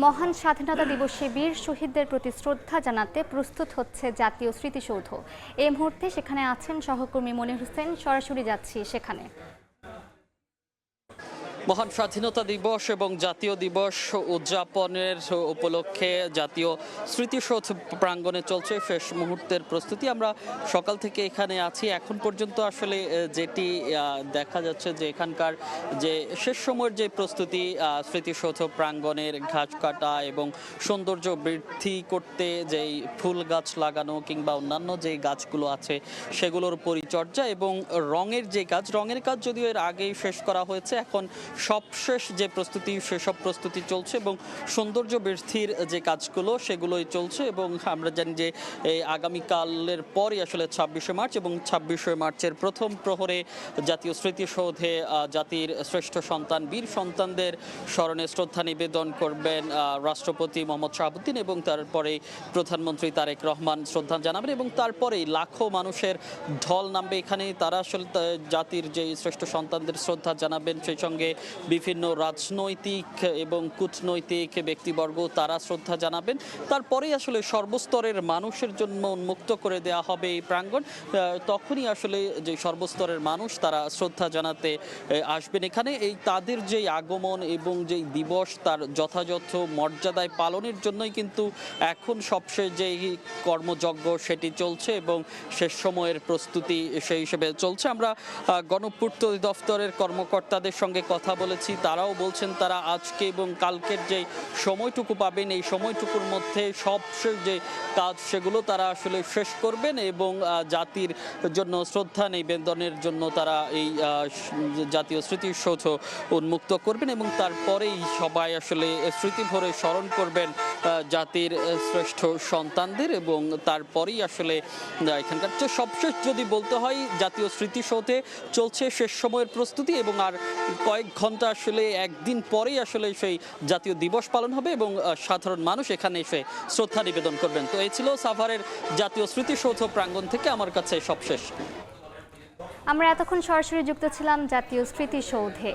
মহান স্বাধীনতা দিবসে বীর শহীদদের প্রতি শ্রদ্ধা জানাতে প্রস্তুত হচ্ছে জাতীয় স্মৃতিসৌধ। এই মুহূর্তে সেখানে আছেন সহকর্মী মনির হোসেন, সরাসরি যাচ্ছি সেখানে। মহান স্বাধীনতা দিবস এবং জাতীয় দিবস উদযাপনের উপলক্ষে জাতীয় স্মৃতিসৌধ প্রাঙ্গণে চলছে শেষ মুহূর্তের প্রস্তুতি। আমরা সকাল থেকে এখানে আছি। এখন পর্যন্ত আসলে যেটি দেখা যাচ্ছে যে এখানকার যে শেষ সময়ের যে প্রস্তুতি, স্মৃতিসৌধ প্রাঙ্গণের ঘাস কাটা এবং সৌন্দর্য বৃদ্ধি করতে যেই ফুল গাছ লাগানো কিংবা অন্যান্য যে গাছগুলো আছে সেগুলোর পরিচর্যা এবং রঙের কাজ যদিও এর আগেই শেষ করা হয়েছে। এখন সবশেষ যে প্রস্তুতি সেসব প্রস্তুতি চলছে এবং সৌন্দর্য বৃদ্ধির যে কাজগুলো সেগুলোই চলছে। এবং আমরা জানি যে এই আগামীকালের পরই আসলে 26শে মার্চ এবং 26শে মার্চের প্রথম প্রহরে জাতীয় স্মৃতিসৌধে জাতির শ্রেষ্ঠ সন্তান বীর সন্তানদের স্মরণে শ্রদ্ধা নিবেদন করবেন রাষ্ট্রপতি মোহাম্মদ শাহাবুদ্দিন এবং তারপরে প্রধানমন্ত্রী তারেক রহমান শ্রদ্ধা জানাবেন এবং তারপরেই লাখো মানুষের ঢল নামবে এখানে। তারা আসলে জাতির যে শ্রেষ্ঠ সন্তানদের শ্রদ্ধা জানাবেন, সেই সঙ্গে বিভিন্ন রাজনৈতিক এবং কূটনৈতিক ব্যক্তিবর্গ তারা শ্রদ্ধা জানাবেন। তারপরেই আসলে সর্বস্তরের মানুষের জন্য উন্মুক্ত করে দেওয়া হবে এই প্রাঙ্গণ। তখনই আসলে যে সর্বস্তরের মানুষ তারা শ্রদ্ধা জানাতে আসবেন এখানে। এই তাদের যেই আগমন এবং যেই দিবস তার যথাযথ মর্যাদায় পালনের জন্যই কিন্তু এখন সবশেষ যেই কর্মযজ্ঞ সেটি চলছে এবং শেষ সময়ের প্রস্তুতি সেই হিসেবে চলছে। আমরা গণপূর্ত দফতরের কর্মকর্তাদের সঙ্গে কথা বলেছি, তারাও বলছেন তারা আজকে এবং কালকের যে সময়টুকু পাবেন এই সময়টুকুর মধ্যে সবশেষ যে কাজ সেগুলো তারা আসলে শেষ করবেন এবং জাতির জন্য শ্রদ্ধা নিবেদনের জন্য তারা এই জাতীয় স্মৃতিসৌধ উন্মুক্ত করবেন এবং তারপরেই সবাই আসলে স্মৃতি ভরে স্মরণ করবেন জাতির শ্রেষ্ঠ সন্তানদের এবং তারপরেই আসলে এখানকার সবশেষ যদি বলতে হয় জাতীয় স্মৃতিসৌধে চলছে শেষ সময়ের প্রস্তুতি এবং আর কয়েক ঘন্টা আসলে একদিন পরেই আসলে সেই জাতীয় দিবস পালন হবে এবং সাধারণ মানুষ এখানে এসে শ্রদ্ধা নিবেদন করবেন। তো এই ছিল সাভারের জাতীয় স্মৃতিসৌধ প্রাঙ্গণ থেকে আমার কাছে সবশেষ। আমরা এতক্ষণ সরাসরি যুক্ত ছিলাম জাতীয় স্মৃতিসৌধে।